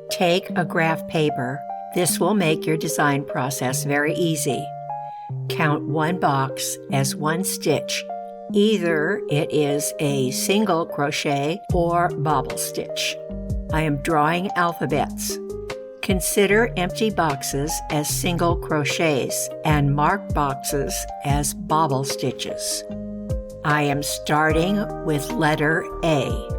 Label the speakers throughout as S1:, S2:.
S1: Take a graph paper. This will make your design process very easy. Count one box as one stitch. Either it is a single crochet or bobble stitch. I am drawing alphabets. Consider empty boxes as single crochets and marked boxes as bobble stitches. I am starting with letter A.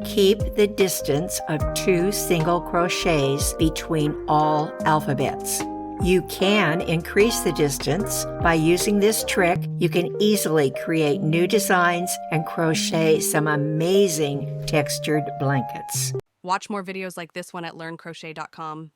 S1: Keep the distance of 2 single crochets between all alphabets. You can increase the distance by using this trick. You can easily create new designs and crochet some amazing textured blankets.
S2: Watch more videos like this one at learncrochet.com.